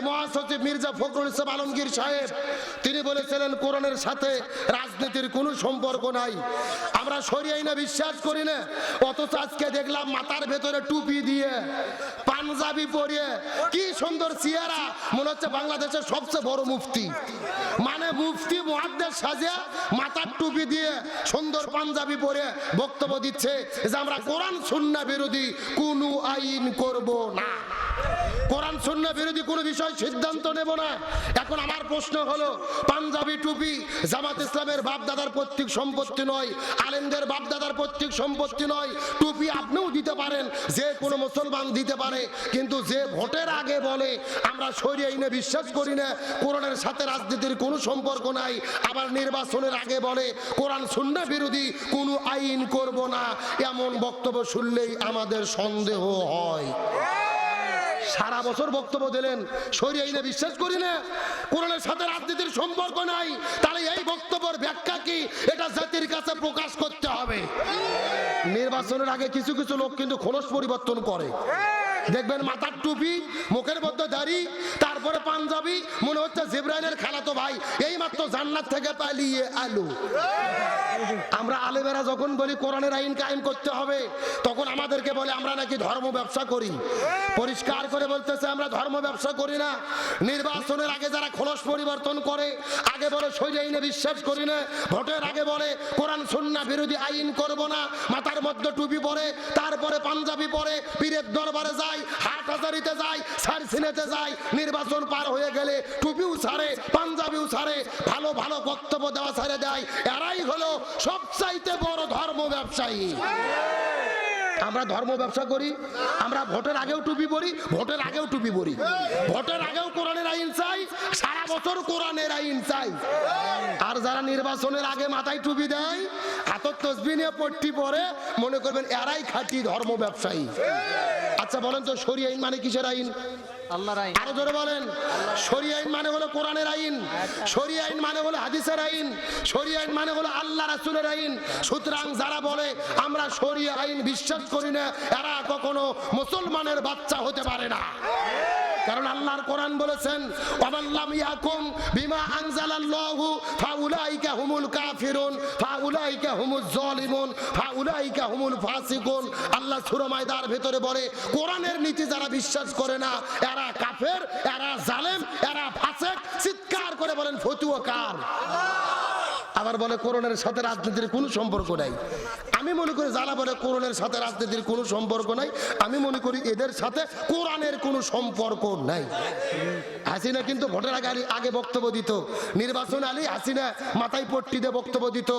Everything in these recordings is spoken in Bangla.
মহাসচিব মির্জা ফখরুল ইসলাম আলমগীর সাহেব তিনি বলেছিলেন কোরআনের সাথে রাজনীতির কোনো সম্পর্ক নাই, আমরা শরিয়া আইনে বিশ্বাস করি না। অথচ আজকে দেখলাম মাথার ভেতরে টুপি দিয়ে পাঞ্জাবি পরিয়ে কি সুন্দর চেহারা, মনে হচ্ছে বাংলাদেশের সবচেয়ে বড় মুফতি। মানে মুফতি মুহাদ্দিস সাজে মাথার টুপি দিয়ে সুন্দর পাঞ্জাবি পরে বক্তব্য দিচ্ছে যে আমরা কোরআন সুন্নাহ বিরোধী কোনো আইন করব না, কোরআন সুন্নাহ বিরোধী কোনো বিষয় সিদ্ধান্ত নেব না। এখন আমার প্রশ্ন হলো, পাঞ্জাবি টুপি জামাত ইসলামের বাপ দাদার পৈতৃক সম্পত্তি নয়, আলেমদের বাপ দাদার পৈতৃক সম্পত্তি নয়। টুপি আপনিও দিতে পারেন, যে কোনো মুসলমান দিতে পারে, কিন্তু যে ভোটের আগে বলে আমরা শরিয়া আইনে বিশ্বাস করি না, কোরআনের সাথে রাজনীতির কোনো সম্পর্ক নাই, আবার নির্বাচনের আগে বলে কোরআন সুন্নাহ বিরোধী কোনো আইন করব না, এমন বক্তব্য শুনলেই আমাদের সন্দেহ হয়। সারা বছর বক্তব্য দিলেন শরিয়া আইনে বিশ্বাস করি না, কোরআনের সাথে রাজনীতির সম্পর্ক নাই, তাহলে এই বক্তব্যের ব্যাখ্যা কি এটা জাতির কাছে প্রকাশ করতে হবে। নির্বাচনের আগে কিছু কিছু লোক কিন্তু খোলস পরিবর্তন করে, দেখবেন মাথার টুপি, মুখের মধ্যে দাড়ি, তারপরে পাঞ্জাবি, মনে হচ্ছে জিবরাইলের খালাতো ভাই এই মাত্র জান্নাত থেকে পালিয়ে আলো। আমরা আলেমেরা যখন বলি কোরআনের আইন কায়েম করতে হবে, তখন আমাদেরকে বলে আমরা নাকি ধর্ম ব্যবসা করি। পরিষ্কার করে বলতেছে আমরা ধর্ম ব্যবসা করি না। নির্বাচনের আগে যারা খোলস পরিবর্তন করে, আগে বলে শরিয়া আইনে বিশ্বাস করি না, ভোটের আগে বলে কোরআন সুন্নাহ বিরোধী আইন করব না, মাথার মধ্যে টুপি পরে, তারপরে পাঞ্জাবি পরে পীরের দরবারে যায়, হাটহাজারিতে যায়, সারসিনেতে যায়, নির্বাচন পার হয়ে গেলে টুপিও ছাড়ে, পাঞ্জাবিও ছাড়ে, ভালো ভালো বক্তব্য দেওয়া ছেড়ে দেয়। এরাই হলো সবচাইতে বড় ধর্ম ব্যবসায়ী। আমরা ধর্ম ব্যবসা করি, আমরা ভোটের আগেও টুপি পরি, ভোটের আগেও টুপি পরি, ভোটের আগেও কোরআনের আইন চাই, সারা বছর কোরআনের আইন চাই। আর যারা নির্বাচনের আগে মাথায় টুপি দেয়, হাতের তসবিহ নিয়ে পট্টি পরে, মনে করবেন এরাই খাঁটি ধর্ম ব্যবসায়ী। আচ্ছা বলেন তো শরিয়া আইন মানে কিসের আইন? আল্লাহর আইন। আরো জোরে বলেন। শরিয়া আইন মানে হলো কোরআনের আইন, শরিয়া আইন মানে হলো হাদিসের আইন, শরিয়া আইন মানে হলো আল্লাহ রাসূলের আইন। সুতরাং যারা বলে আমরা শরিয়া আইন বিশ্বাস করি না, এরা কখনো মুসলমানের বাচ্চা হতে পারে না। কারণ আল্লাহর কোরআন বলেছেন ওয়াল্লাম ইয়াকুম বিমা আনজালাল্লাহু ফাউলাইকা হুমুল কাফিরুন ফাউলাইকা হুমুজ জালিমুন ফাউলাইকা হুমুল ফাসিকুন। আল্লাহ সূরা মায়দার ভিতরে বলে কোরআনের নীতি যারা বিশ্বাস করে না এরা কাফের, এরা জালেম, এরা ফাসিক। চিৎকার করে বলেন ফতুয়া কার? আবার বলে কোরআনের সাথে রাজনীতির কোনো সম্পর্ক নাই। আমি মনে করি যারা বলে কোরআনের সাথে রাজনীতির কোনো সম্পর্ক নাই, আমি মনে করি এদের সাথে কোরআনের কোনো সম্পর্ক নাই। হাসিনা কিন্তু ভোটের আগে বক্তব্য দিত, নির্বাচন আলী হাসিনা মাথায় পট্টি দিয়ে বক্তব্য দিত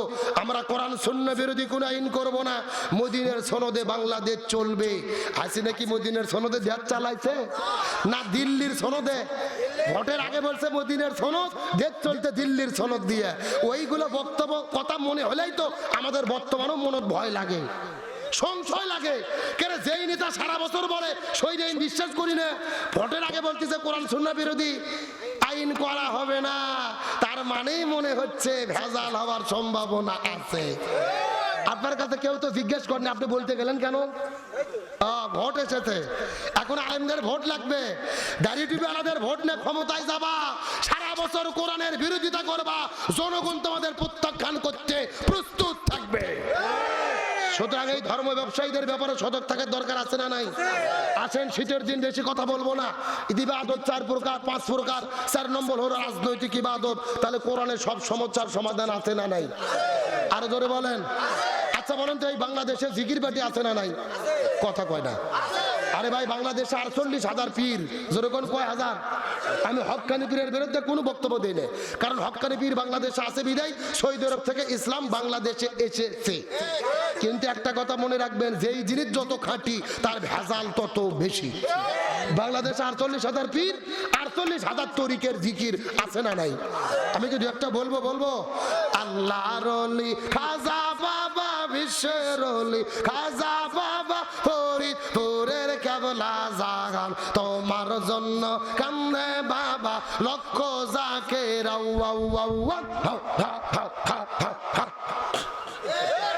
আমরা কোরআন সুন্নাহ বিরোধী কোনো আইন করব না, মদিনার সনদে বাংলাদেশ চলবে। হাসিনা কি মদিনার সনদে দেশ চালাইছে না দিল্লির সনদে? ভোটের আগে বলছে মদিনার সনদ, দেশ চলতে দিল্লির সনদ দিয়ে। ওইগুলো বক্তব্য কথা মনে হলেই তো আমাদের বর্তমানও মনে ভয় লাগে, সংশয় লাগে। কেন যেই নেতা সারা বছর বলে শরিয়া আইন বিশ্বাস করি না, ভোটের আগে বলতেছে কোরআন সুন্নাহ বিরোধী আইন করা হবে না, তার মানেই মনে হচ্ছে ভেজাল হওয়ার সম্ভাবনা আছে। আপনার কাছে কেউ তো জিজ্ঞেস করেন, আপনি বলতে গেলেন কেন? ভোট এসেছে, এখন আলেমদের ভোট লাগবে, দাড়ি টুপি আলাদের ভোট নিয়ে ক্ষমতায় যাবা, সারা বছর কোরআনের বিরোধিতা করবা, জনগণ তোমাদের প্রত্যাখ্যান করতে প্রস্তুত থাকবে। সুতরাং এই ধর্ম ব্যবসায়ীদের ব্যাপারে সতর্ক থাকার দরকার আছে না নাই? আছেন, শীতের দিন বেশি কথা বলবো না। ইবাদত 4 প্রকার 5 প্রকার, 4 নম্বর হলো রাজনৈতিক ইবাদত। তাহলে কোরআনের সব সমস্যার সমাধান আছে না নাই? আরো জোরে বলেন। আচ্ছা বলেন তো এই বাংলাদেশে জিকির বাটি আছে না নাই? কথা কয় না। আরে ভাই বাংলাদেশে 48,000 পীর, যেরকম কয় হাজার। আমি হক্কানি পীরের বিরুদ্ধে কোনো বক্তব্য দিই না, কারণ হক্কানি পীর বাংলাদেশে আছে বিদায় সৌদি আরব থেকে ইসলাম বাংলাদেশে এসেছে। কিন্তু একটা কথা মনে রাখবেন, যেই জিনিস যত খাঁটি তার ভেজাল তত বেশি। বাংলাদেশে 48,000 পীর, 48,000 তরিকের জিকির আছে না নাই? আমি যদি একটা বলবো আল্লাহর ওলি খাজা বাবা, বিশ্বের ওলি খাজা বাবা, ফরিদপুরের কেবলা জাগান তোমার জন্য কান্দে বাবা, লক্ষ জাকের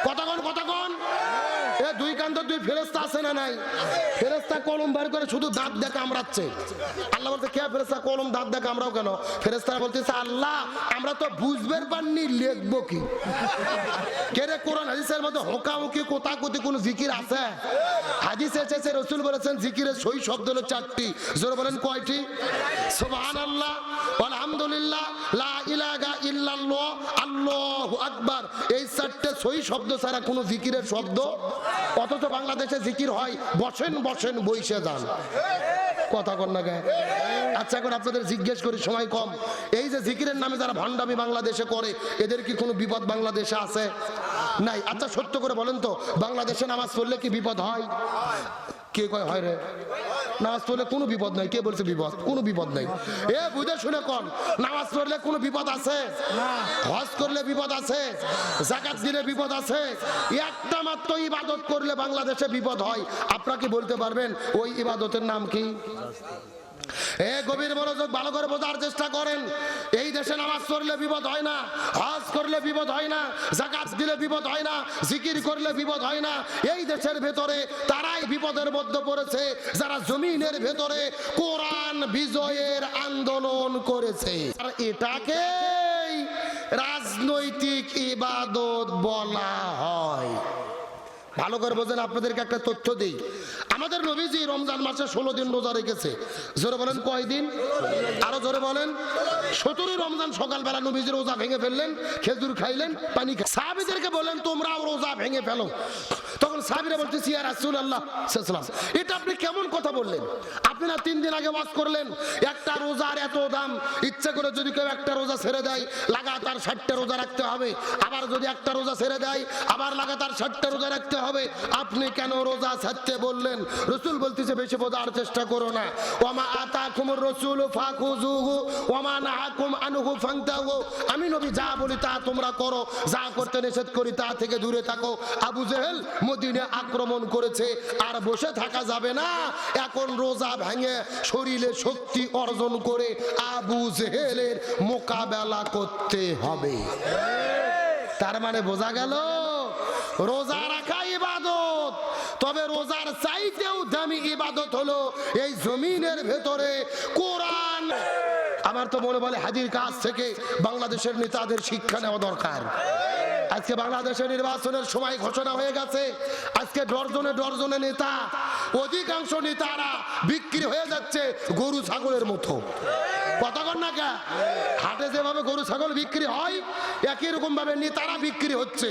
কতক্ষণ এ দুই কান্ত দুই ফেরেশতা আছে না নাই? ফেরেশতা কলম বের করে শুধু দাঁত দিয়ে কামড়াচ্ছে। আল্লাহ বলতে কে ফেরেশতা কলম দাঁত দিয়ে কামড়াও কেন? ফেরেশতারা বলতেছে আল্লাহ আমরা তো বুঝবার পারিনি লিখবো কি। কে রে কোরআন হাদিসের মধ্যে হোকাহুকি কোতাকুতি কোন জিকির আছে? হাদিসে এসেছে রাসূল বলেছেন জিকিরের সই শব্দ হলো 4টি। জোরে বলেন কয়টি? সুবহানাল্লাহ, আলহামদুলিল্লাহ, লা ইলাহা ইল্লাল্লাহ, আল্লাহু আকবার। এই 4টে সই শব্দ ছাড়া কোনো জিকিরের শব্দ। অথচ বাংলাদেশে জিকির হয় বসেন বসেন বইসে যান। কথা কন না গায়ে। আচ্ছা এখন আপনাদের জিজ্ঞেস করি, সময় কম, এই যে জিকিরের নামে যারা ভণ্ডামি বাংলাদেশে করে এদের কি কোনো বিপদ বাংলাদেশে আছে? নাই। আচ্ছা সত্য করে বলেন তো, বাংলাদেশে নামাজ পড়লে কি বিপদ হয়? কে কয় হয় রে? নামাজ পড়লে কোনো বিপদ নাই। কে বলছে বিপদ? কোনো বিপদ নাই। এ বুঝে শুনে কোন, নামাজ পড়লে কোনো বিপদ আছে? হজ করলে বিপদ আছে? যাকাত দিলে বিপদ আছে? একটা মাত্র ইবাদত করলে বাংলাদেশে বিপদ হয়। আপনারা কি বলতে পারবেন ওই ইবাদতের নাম কি? গভীর মনোযোগ ভালো করে বোঝার চেষ্টা করেন। এই দেশে নামাজ পড়লে বিপদ হয় না, হজ করলে বিপদ হয় না, যাকাত দিলে বিপদ হয় না, জিকির করলে বিপদ হয় না। এই দেশের ভেতরে তারাই বিপদের মধ্যে পড়েছে যারা জমিনের ভেতরে কোরআন বিজয়ের আন্দোলন করেছে। আর এটাকে রাজনৈতিক ইবাদত বলা হয়। ভালো করে বোঝেন। আপনাদেরকে একটা তথ্য দিই, আমাদের নবীজি রমজান মাসে 16 দিন রোজা রেখেছে। জোরে বলেন কয় দিন? আরো জোরে বলেন। 17 রমজান সকালবেলা নবীজি রোজা ভেঙে ফেললেন, খেজুর খাইলেন, পানি খাইলেন। সাহাবীদেরকে বলেন তোমরাও রোজা ভেঙে ফেলো। তখন সাহাবীরা বলতেছে ইয়া রাসূলুল্লাহ সাল্লাল্লাহু আলাইহি ওয়াসাল্লাম, এটা আপনি কেমন কথা বললেন? আপনি না 3 দিন আগে ওয়াজ করলেন একটা রোজার এত দাম, ইচ্ছা করে যদি কেউ একটা রোজা ছেড়ে দেয় লাগাতার 60টা রোজা রাখতে হবে, আবার যদি একটা রোজা ছেড়ে দেয় আবার লাগাতার 60টা রোজা রাখতে হবে। আপনি কেন রোজা ছাড়তে বললেন? রাসূল বলতেছে বেশি বোঝার চেষ্টা করো না। ওয়ামা আতাকুমুর রাসূলু ফাখুযুহু ওয়ামা নাহাকুম আনহু ফান্তাহু। আমি নবী যা বলি তা তোমরা করো, যা করতে নিষেধ করি তা থেকে দূরে থাকো। আবু জেহেল মদিনা আক্রমণ করেছে, আর বসে থাকা যাবে না। এখন রোজা ভেঙে শরীরে শক্তি অর্জন করে আবু জেহেলের মোকাবেলা করতে হবে। তার মানে বোঝা গেল রোজা রাখা ইবাদত, তবে রোজার চাইতেও দামি ইবাদত হলো এই জমিনের ভেতরে কোরআন। আমার তো মনে বলে হাজির কাছ থেকে বাংলাদেশের নেতাদের শিক্ষা নেওয়া দরকার। আজকে বাংলাদেশের নির্বাচনের সময় ঘোষণা হয়ে গেছে। আজকে ডজনে ডজনে নেতা, অধিকাংশ নেতারা বিক্রি হয়ে যাচ্ছে গরু ছাগলের মতো। কতক্ষণ না কে হাটে যেভাবে গরু ছাগল বিক্রি হয় একই রকম ভাবে নেতারা বিক্রি হচ্ছে।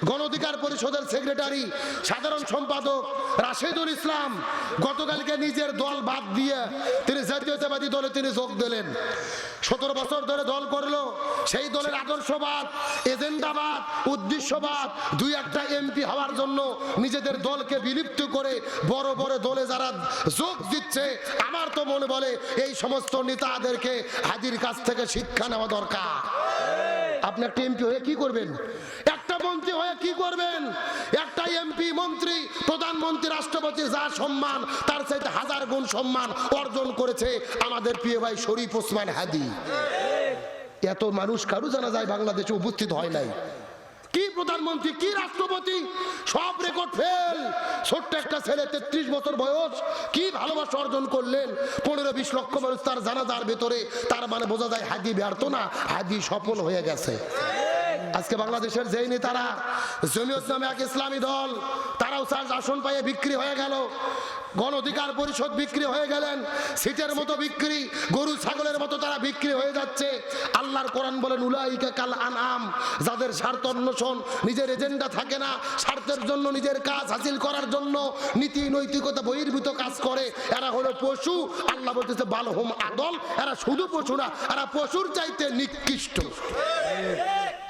গণ অধিকার পরিষদের সেক্রেটারি সাধারণ সম্পাদক রাশেদুল ইসলাম গতকালকে নিজের দল বাদ দিয়ে তিনি জাতীয়তাবাদী দলে তিনি যোগ দিলেন। 17 বছর ধরে দল করলো, সেই দলের আদর্শবাদ, এজেন্ডাবাদ, উদ্দেশ্যবাদ, 2-1টা এমপি হওয়ার জন্য নিজেদের দলকে বিলুপ্ত করে বড় বড় দলে যারা যোগ দিচ্ছে, আমার তো মনে বলে এই সমস্ত নেতাদেরকে হাজির কাছ থেকে শিক্ষা নেওয়া দরকার। আপনি একটা এমপি হয়ে কি করবেন? একটা মন্ত্রী হয়ে কি করবেন? একটা এমপি, মন্ত্রী, প্রধানমন্ত্রী, রাষ্ট্রপতি যা সম্মান তার চাইতে 1000 গুণ সম্মান অর্জন করেছে আমাদের প্রিয় ভাই শরীফ ওসমান হাদি। এত মানুষ কারো জানা যায় বাংলাদেশে উপস্থিত হয় নাই। কি প্রধানমন্ত্রী, কি রাষ্ট্রপতি, সব রেকর্ড ফেল। ছোট্ট একটা ছেলে 33 বছর বয়স কি ভালোবাসা অর্জন করলেন। 15-20 লক্ষ মানুষ তার জানাজার ভেতরে। তার মানে বোঝা যায় হাদি ব্যর্থ না, হাদি সফল হয়ে গেছে। আজকে বাংলাদেশের যেই নেতারা জমিয়ত নামে এক ইসলামী দল, তারাও 4 আসন পাইয়ে বিক্রি হয়ে গেল। গণ অধিকার পরিষদ বিক্রি হয়ে গেলেন, সিটের মতো বিক্রি, গরু ছাগলের মতো তারা বিক্রি হয়ে যাচ্ছে। আল্লাহর কোরআন বলেন উলাইকা কাল আনআম, যাদের স্বার্থ অন্বেষণ, নিজের এজেন্ডা থাকে না, স্বার্থের জন্য নিজের কাজ হাসিল করার জন্য নীতি নৈতিকতা বহির্ভূত কাজ করে, এরা হলো পশু। আল্লাহ বলতেছে বালহুম আদল, এরা শুধু পশু না, এরা পশুর চাইতে নিকৃষ্ট।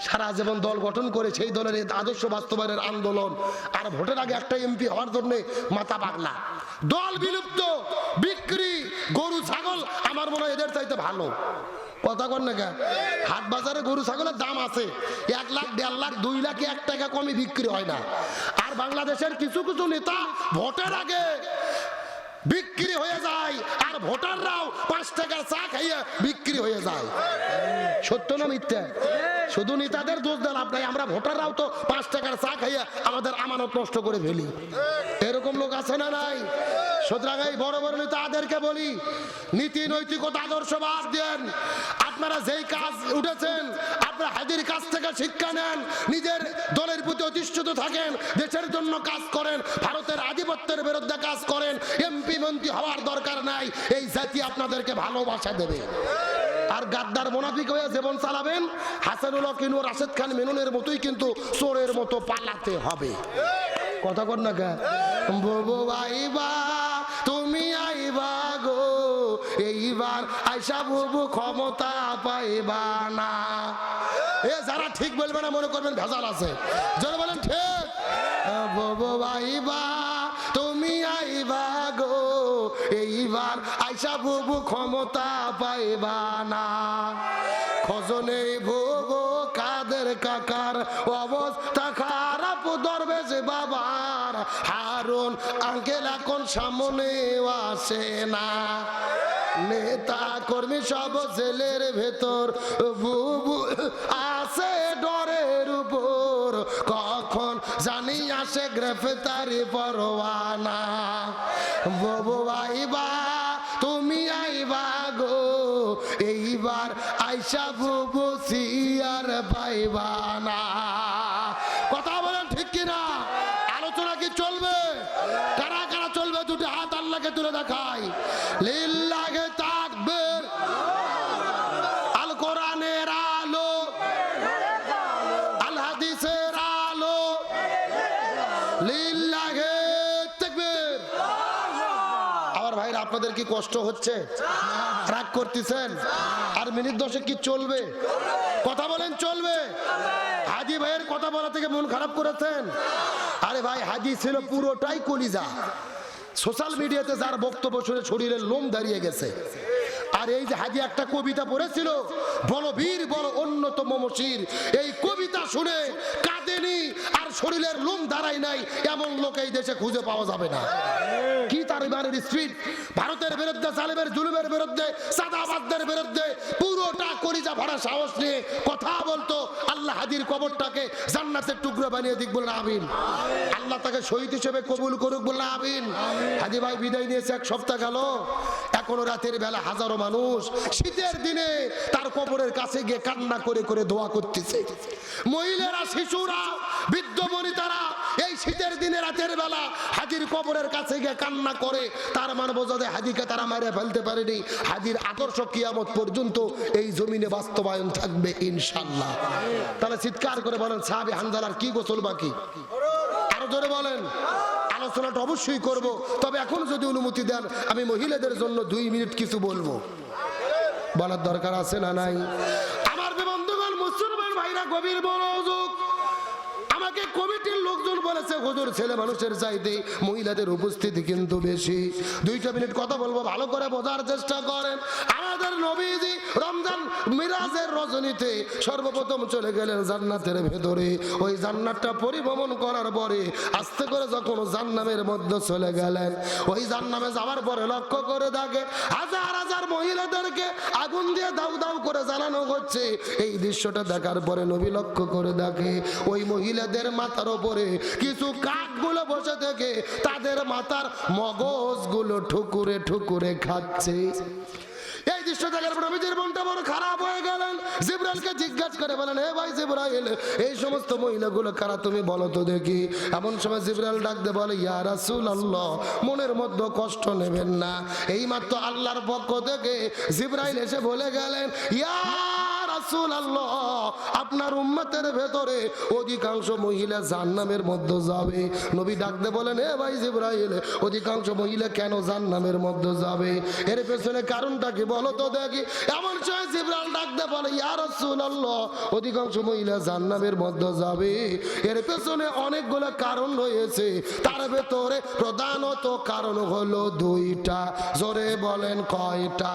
সারা জীবন দল গঠন করে সেই দলের আদর্শ বাস্তবায়নের আন্দোলন, আর ভোটের আগে একটা এমপি হওয়ার জন্য মাথা পাগলা। দল বিলুপ্ত, বিক্রি, গরু ছাগল আমার মনে হয় এদের চাইতে ভালো। কথা কন না, হাট বাজারে গরু ছাগলের দাম আছে 1 লাখ, 1.5 লাখ, 2 লাখে 1 টাকা কমই বিক্রি হয় না। আর বাংলাদেশের কিছু কিছু নেতা ভোটের আগে বিক্রি হয়ে যায়, আর ভোটাররাও 5 টাকার চা খাইয়ে বিক্রি হয়ে যায়। সত্য না মিথ্যা? শুধু নেতাদের দোষ দেন আপনাই, আমরা ভোটাররাও তো 5 টাকার চা খাইয়া আমাদের আমানত নষ্ট করে ফেলি। এরকম লোক আছে না নাই? সুতরাং এই বড় বড় নেতাদেরকে বলি, নীতি নৈতিকতা আদর্শবাদ দেন। আপনারা যেই কাজ উঠেছেন, আপনারা হাদির কাছ থেকে শিক্ষা নেন, নিজের দলের প্রতি অধিষ্ঠিত থাকেন, দেশের জন্য কাজ করেন, ভারতের আধিপত্যের বিরুদ্ধে কাজ করেন। এমপি মন্ত্রী হওয়ার দরকার নাই, এই জাতি আপনাদেরকে ভালোবাসা দেবে। আর গাদ্দার মুনাফিক হয়ে জীবন চালাবেন, হাসানুল হক ইনু, রাশেদ খান মেননের মতোই কিন্তু চোরের মতো পালাতে হবে। কথা কর না কে? ববু আইবা তুমি আইবা গো, এইবার আইসা বুবু ক্ষমতা পাইবা না। এ যারা ঠিক বলবে না মনে করবেন ভেজাল আছে। যারা বলেন ঠিক, ববু আইবা তুমি আইবা গো, এইবার আইসা বুবু ক্ষমতা পাইবা না। খোঁজনে বুবু কাদের কাকার অবস্থা খারাপ, দরবেশ বাবার হারুন আঙ্কেল এখন সামনে আসে না। নেতা কর্মী সব জেলের ভেতর, বুবু আছে ডরের উপর, কখন জানি আসে গ্রেফতারি পরোয়ানা। বুবু আইবা তুমি আইবা গো, এইবার আইসা বুবু সিয়ার পাইবা না। কথা বলেন ঠিক কিনা? আলোচনা কি চলবে? কারা কারা চলবে? দুটি হাত আল্লাহকে তুলে দেখাই। লিল্লাহে তাকবীর। আল কোরআনের আলো, আল হাদিসের আলো, লিল্লাহে তাকবীর। আমার ভাইরা, আপনাদের কি কষ্ট হচ্ছে? রাগ করতেছেন? আর মিনিট 10 কি চলবে? কথা বলেন চলবে? হাজি ভাইয়ের কথা বলা থেকে মন খারাপ করেছেন? আরে ভাই, হাজি ছিল পুরোটাই কলিজা। সোশ্যাল মিডিয়াতে যার বক্তব্য শুনে শরীরের লোম দাঁড়িয়ে গেছে। আর এই যে হাজি একটা কবিতা পড়েছিল, বড় বীর বড় অন্যতম মশির, এই কবিতা শুনে কাঁদেনি আর শরীরের লোম দাঁড়ায় নাই এমন লোক এই দেশে খুঁজে পাওয়া যাবে না। কি তার ইমানের স্পিড! ভারতের বিরুদ্ধে, জালেমের জুলুমের বিরুদ্ধে, সাদাবাদদের বিরুদ্ধে পুরোটা কলিজা ভরা সাহস নিয়ে কথা বলতো। আল্লাহ হাজির কবরটাকে জান্নাতের টুকরো বানিয়ে দিক, বললেন আমিন। আল্লাহ তাকে শহীদ হিসেবে কবুল করুক, বললেন আমিন। হাজি ভাই বিদায় নিয়েছে, 1 সপ্তাহ গেল, এখনো রাতের বেলা হাজারো মানুষ শীতের দিনে তার কবরের কাছে গিয়ে কান্না করে করে দোয়া করতেছে। মহিলারা, শিশুরা, বৃদ্ধ বনিতারা এই শীতের দিনে রাতের বেলা হাজির কবরের কাছে গিয়ে কান্না করে। তার মানে বোঝা যায় হাজিকে তারা মারে ফেলতে পারেনি। হাজির আদর্শ কিয়ামত পর্যন্ত এই জমিনে বাস্তবায়ন থাকবে ইনশাআল্লাহ। তাহলে চিৎকার করে বলেন, সাহাবী হানজালার কি গোসল বাকি? আরো জোরে বলেন। আলোচনাটা অবশ্যই করব, তবে এখন যদি অনুমতি দেন আমি মহিলাদের জন্য 2 মিনিট কিছু বলবো। বলার দরকার আছে না নাই? আমার বন্ধুগণ, মুসলমান ভাইরা, গভীর মনোযোগ। আমাকে কমিটির লোকজন বলেছে, হুজুর ছেলে মানুষের চাইতে মহিলাদের উপস্থিতি কিন্তু বেশি। 2টা মিনিট কথা বলবো, ভালো করে বোঝার চেষ্টা করেন। আমাদের নবীজি রমজান মিরাজের রজনীতে সর্বপ্রথম চলে গেলেন জান্নাতের ভেতরে। ওই জান্নাতটা পরিভ্রমণ করার পরে আস্তে করে যখন জান্নামের মধ্যে চলে গেলেন, ওই জান্নামে যাওয়ার পরে লক্ষ্য করে দেখে হাজার হাজার মহিলাদেরকে আগুন দিয়ে দাউ দাউ করে জ্বালানো হচ্ছে। এই দৃশ্যটা দেখার পরে নবী লক্ষ্য করে দেখে ওই মহিলাদের মাথার উপরে কিছু কাকগুলো বসে থেকে তাদের মাথার মগজগুলো ঠুকুরে ঠুকুরে খাচ্ছে। এই দৃশ্য দেখার পর নবীজির মনটা বড় খারাপ হয়ে গেলেন। জিবরাইলকে জিজ্ঞাসা করে বলেন, হে ভাই জিবরাইল, এই সমস্ত মহিলাগুলো কারা তুমি বলো তো দেখি। এমন সময় জিবরাইল ডাক দিয়ে বলে, ইয়া রাসূলুল্লাহ, মনের মধ্যে কষ্ট নেবেন না। এই মাত্র আল্লাহর পক্ষ থেকে জিবরাইল এসে বলে গেলেন, ইয়া রাসূলুল্লাহ, আপনার উম্মতের ভেতরে অধিকাংশ মহিলা জাহান্নামের মধ্যে যাবে। নবী ডাক দিয়ে বলেন, হে ভাই জিবরাইল, অধিকাংশ মহিলা কেন জাহান্নামের মধ্যে যাবে? এর পেছনে কারণটা কি বলো তো দেখি। এমন সময় জিবরাইল ডাক দিয়ে বলে, ইয়া রাসূলুল্লাহ, অধিকাংশ মহিলা জাহান্নামের মধ্যে যাবে, এর পেছনে অনেকগুলো কারণ রয়েছে। তার ভেতরে প্রধানত কারণ হলো 2টা। জোরে বলেন কয়টা?